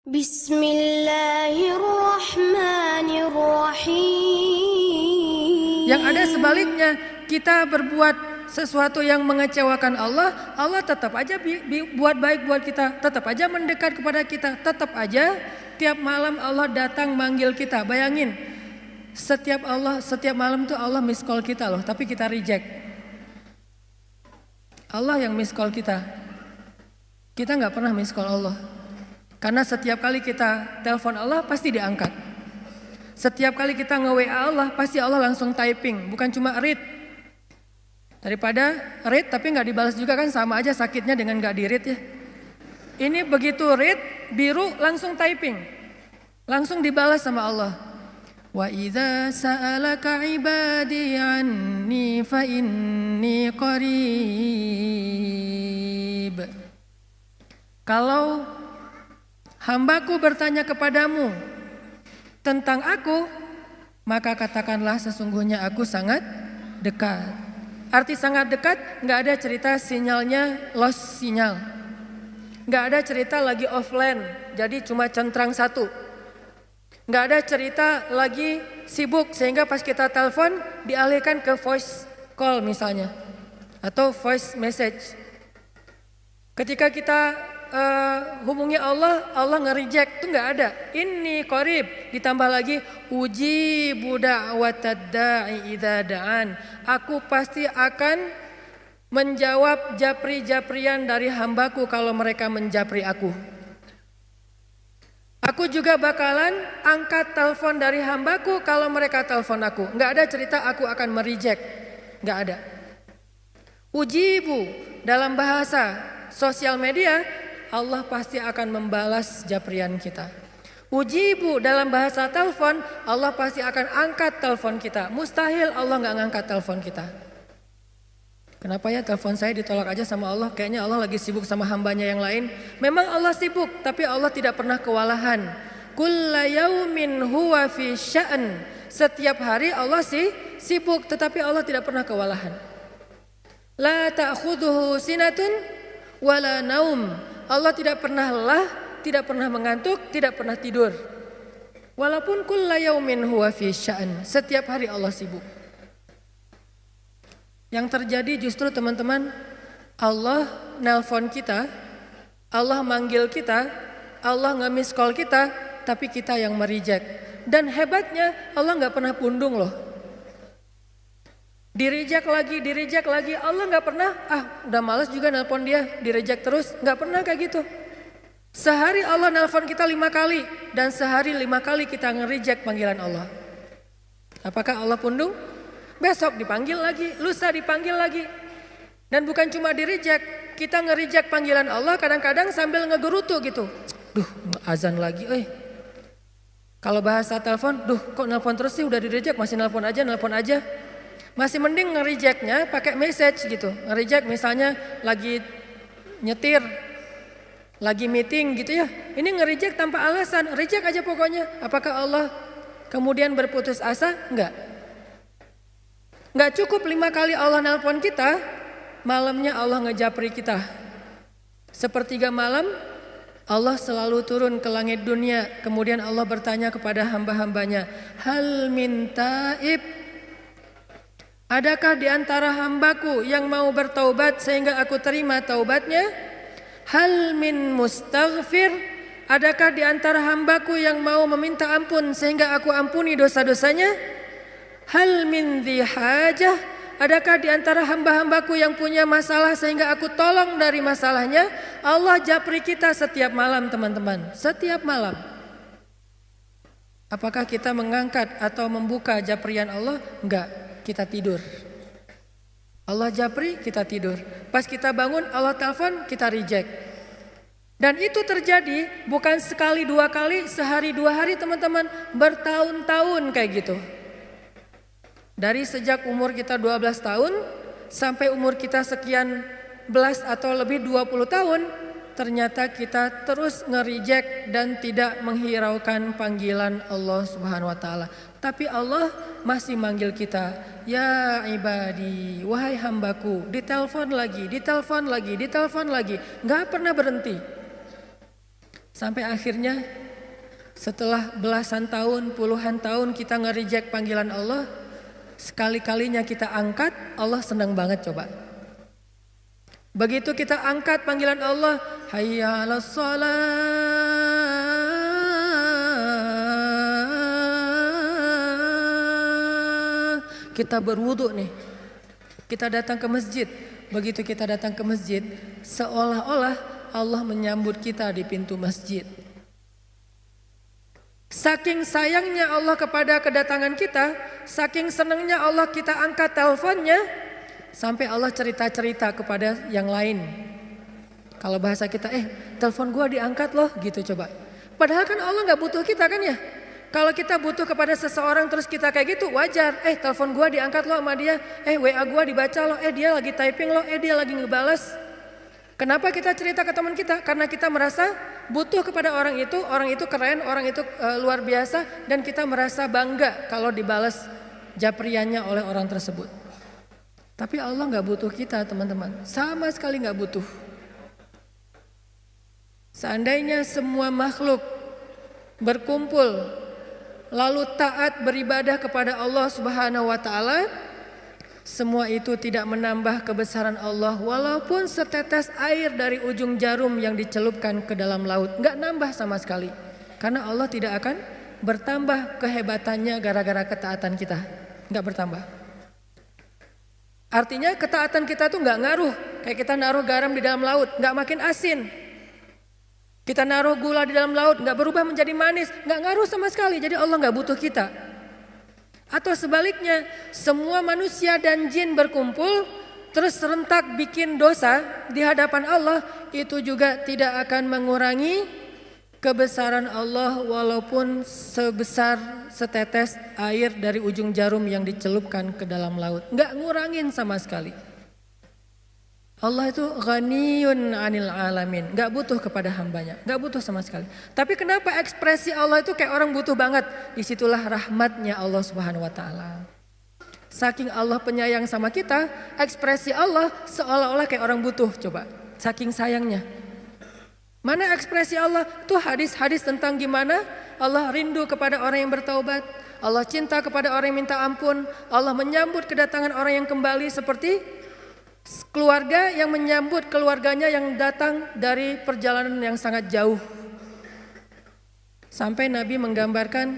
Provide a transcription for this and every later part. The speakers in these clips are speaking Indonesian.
Bismillahirrahmanirrahim. Yang ada sebaliknya, kita berbuat sesuatu yang mengecewakan Allah, Allah tetap aja buat baik buat kita, tetap aja mendekat kepada kita, tetap aja tiap malam Allah datang manggil kita. Bayangin, setiap malam tuh Allah miss call kita loh, tapi kita reject. Allah yang miss call kita. Kita nggak pernah miss call Allah. Karena setiap kali kita telepon Allah pasti diangkat. Setiap kali kita nge-WA Allah pasti Allah langsung typing, bukan cuma read. Daripada read tapi nggak dibalas juga kan sama aja sakitnya dengan nggak di-read ya. Ini begitu read biru langsung typing, langsung dibalas sama Allah. Wa idza sa'alaka ibadi anni fa inni qarib. Kalau hambaku bertanya kepadamu tentang aku, maka katakanlah sesungguhnya aku sangat dekat. Arti sangat dekat, gak ada cerita sinyalnya lost sinyal. Gak ada cerita lagi offline, jadi cuma centrang satu. Gak ada cerita lagi sibuk sehingga pas kita telepon dialihkan ke voice call misalnya. Atau voice message. Ketika kita hubungi Allah, Allah nge-reject itu nggak ada. Ini qarib, ditambah lagi ujibu da'watad da'i idza da'an. Aku pasti akan menjawab japri-japrian dari hambaku kalau mereka menjapri aku. Aku juga bakalan angkat telepon dari hambaku kalau mereka telepon aku. Nggak ada cerita aku akan mereject, nggak ada. Ujibu dalam bahasa sosial media, Allah pasti akan membalas japrian kita. Ujibu dalam bahasa telepon, Allah pasti akan angkat telepon kita. Mustahil Allah nggak ngangkat telepon kita. Kenapa ya telepon saya ditolak aja sama Allah? Kayaknya Allah lagi sibuk sama hambanya yang lain. Memang Allah sibuk, tapi Allah tidak pernah kewalahan. Kulla yaumin huwa fi sya'an. Setiap hari Allah sibuk, tetapi Allah tidak pernah kewalahan. La ta'khudhuhu sinatun wala naum. Allah tidak pernah lelah, tidak pernah mengantuk, tidak pernah tidur. Walaupun kulla yaumin huwa fi sya'an. Setiap hari Allah sibuk. Yang terjadi justru teman-teman, Allah nelpon kita, Allah manggil kita, Allah nge-miss call kita, tapi kita yang mereject. Dan hebatnya Allah gak pernah pundung loh. Direject lagi, Allah gak pernah, udah males juga nelpon dia, direject terus, gak pernah kayak gitu. Sehari Allah nelpon kita 5 kali, dan sehari 5 kali kita ngereject panggilan Allah. Apakah Allah pundung? Besok dipanggil lagi, lusa dipanggil lagi. Dan bukan cuma direject, kita ngereject panggilan Allah kadang-kadang sambil ngegerutu gitu. Duh, azan lagi, Kalau bahasa telepon, kok nelpon terus sih, udah direject masih nelpon aja. Masih mending nge-rejectnya pakai message gitu. Nge-reject misalnya lagi nyetir, lagi meeting gitu ya. Ini nge-reject tanpa alasan, reject aja pokoknya. Apakah Allah kemudian berputus asa? Enggak. Enggak cukup 5 kali Allah nelpon kita, malamnya Allah ngejapri kita. Sepertiga malam Allah selalu turun ke langit dunia. Kemudian Allah bertanya kepada hamba-hambanya, hal min taib? Adakah di antara hambaku yang mau bertaubat sehingga aku terima taubatnya? Hal min mustaghfir? Adakah di antara hambaku yang mau meminta ampun sehingga aku ampuni dosa-dosanya? Hal min dhi hajah? Adakah di antara hamba-hambaku yang punya masalah sehingga aku tolong dari masalahnya? Allah japri kita setiap malam teman-teman, setiap malam. Apakah kita mengangkat atau membuka japrian Allah? Enggak. Kita tidur. Allah japri, kita tidur. Pas kita bangun, Allah telepon, kita reject. Dan itu terjadi bukan sekali 2 kali, sehari 2 hari teman-teman, bertahun-tahun kayak gitu. Dari sejak umur kita 12 tahun sampai umur kita sekian belas atau lebih 20 tahun, ternyata kita terus nge-reject dan tidak menghiraukan panggilan Allah Subhanahu wa taala. Tapi Allah masih manggil kita, ya ibadi, wahai hambaku, ditelepon lagi, gak pernah berhenti. Sampai akhirnya setelah belasan tahun, puluhan tahun kita nge-reject panggilan Allah, sekali-kalinya kita angkat, Allah senang banget coba. Begitu kita angkat panggilan Allah, hayya 'alas shalah. Kita berwudu nih. Kita datang ke masjid. Begitu kita datang ke masjid, seolah-olah Allah menyambut kita di pintu masjid. Saking sayangnya Allah kepada kedatangan kita, saking senangnya Allah kita angkat teleponnya, sampai Allah cerita-cerita kepada yang lain. Kalau bahasa kita, telepon gua diangkat loh, gitu coba. Padahal kan Allah gak butuh kita kan ya. Kalau kita butuh kepada seseorang terus kita kayak gitu, wajar. Telepon gua diangkat loh sama dia. WA gua dibaca loh. Dia lagi typing loh. Dia lagi ngebales. Kenapa kita cerita ke teman kita? Karena kita merasa butuh kepada orang itu keren, orang itu luar biasa. Dan kita merasa bangga kalau dibalas japriannya oleh orang tersebut. Tapi Allah gak butuh kita teman-teman. Sama sekali gak butuh. Seandainya semua makhluk berkumpul lalu taat beribadah kepada Allah Subhanahu wa taala, semua itu tidak menambah kebesaran Allah walaupun setetes air dari ujung jarum yang dicelupkan ke dalam laut, enggak nambah sama sekali. Karena Allah tidak akan bertambah kehebatannya gara-gara ketaatan kita, enggak bertambah. Artinya ketaatan kita tuh enggak ngaruh, kayak kita naruh garam di dalam laut, enggak makin asin. Kita naruh gula di dalam laut, gak berubah menjadi manis, gak ngaruh sama sekali. Jadi Allah gak butuh kita. Atau sebaliknya, semua manusia dan jin berkumpul, terus serentak bikin dosa di hadapan Allah, itu juga tidak akan mengurangi kebesaran Allah walaupun sebesar setetes air dari ujung jarum yang dicelupkan ke dalam laut. Gak ngurangin sama sekali. Allah itu ghaniyun 'anil alamin, gak butuh kepada hambanya, gak butuh sama sekali. Tapi kenapa ekspresi Allah itu kayak orang butuh banget? Disitulah rahmatnya Allah Subhanahu wa taala. Saking Allah penyayang sama kita, ekspresi Allah seolah-olah kayak orang butuh, coba. Saking sayangnya. Mana ekspresi Allah? Itu hadis-hadis tentang gimana Allah rindu kepada orang yang bertaubat, Allah cinta kepada orang yang minta ampun, Allah menyambut kedatangan orang yang kembali seperti keluarga yang menyambut keluarganya yang datang dari perjalanan yang sangat jauh. Sampai Nabi menggambarkan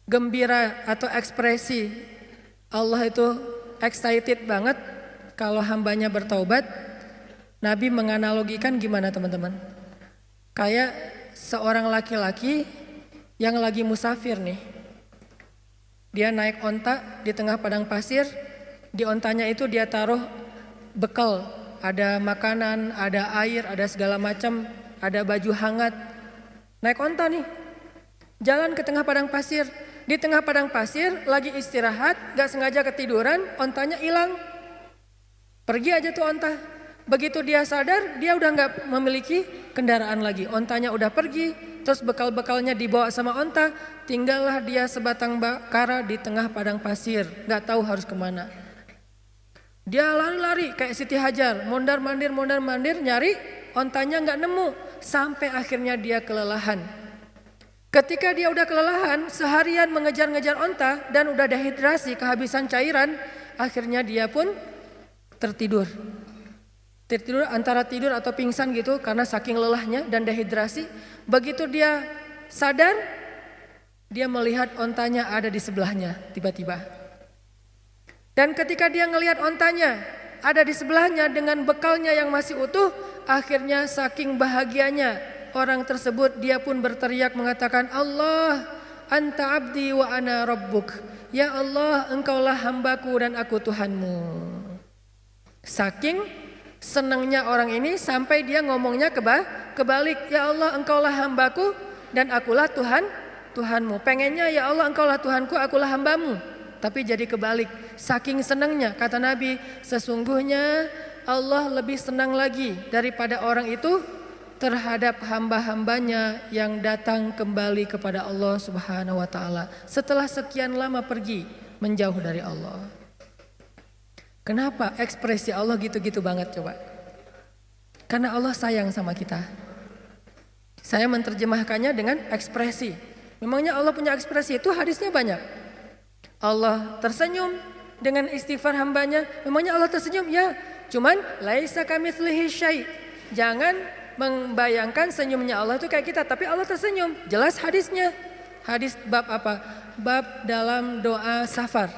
gembira atau ekspresi Allah itu excited banget kalau hambanya bertaubat. Nabi menganalogikan gimana teman-teman? Kayak seorang laki-laki yang lagi musafir nih. Dia naik onta di tengah padang pasir. Di ontanya itu dia taruh bekal, ada makanan, ada air, ada segala macam, ada baju hangat. Naik onta nih, jalan ke tengah padang pasir. Di tengah padang pasir lagi istirahat, gak sengaja ketiduran, ontanya hilang. Pergi aja tuh onta. Begitu dia sadar, dia udah gak memiliki kendaraan lagi. Ontanya udah pergi, terus bekal-bekalnya dibawa sama onta. Tinggallah dia sebatang kara di tengah padang pasir, gak tahu harus kemana. Dia lari-lari kayak Siti Hajar, mondar-mandir nyari, ontanya nggak nemu, sampai akhirnya dia kelelahan. Ketika dia udah kelelahan, seharian mengejar-ngejar onta dan udah dehidrasi, kehabisan cairan, akhirnya dia pun tertidur. Tertidur antara tidur atau pingsan gitu karena saking lelahnya dan dehidrasi. Begitu dia sadar, dia melihat ontanya ada di sebelahnya tiba-tiba. Dan ketika dia ngelihat ontanya ada di sebelahnya dengan bekalnya yang masih utuh, akhirnya saking bahagianya orang tersebut dia pun berteriak mengatakan, Allah, anta abdi wa ana rabbuk. Ya Allah, engkaulah hambaku dan aku Tuhanmu. Saking senangnya orang ini sampai dia ngomongnya kebalik, ya Allah, engkaulah hambaku dan akulah Tuhanmu. Pengennya ya Allah, engkaulah Tuhanku, akulah hambamu. Tapi jadi kebalik, saking senangnya kata Nabi, sesungguhnya Allah lebih senang lagi daripada orang itu terhadap hamba-hambanya yang datang kembali kepada Allah Subhanahu wa taala setelah sekian lama pergi menjauh dari Allah. Kenapa ekspresi Allah gitu-gitu banget coba? Karena Allah sayang sama kita. Saya menerjemahkannya dengan ekspresi. Memangnya Allah punya ekspresi? Itu hadisnya banyak. Allah tersenyum dengan istighfar hambanya. Memangnya Allah tersenyum? Ya, cuman laisa kamitslihi syai'. Jangan membayangkan senyumnya Allah itu kayak kita, tapi Allah tersenyum. Jelas hadisnya. Hadis bab apa? Bab dalam doa safar.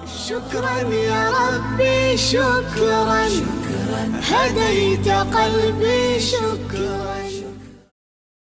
Syukran ya Rabbi, syukran. Hadaita qalbi, syukran.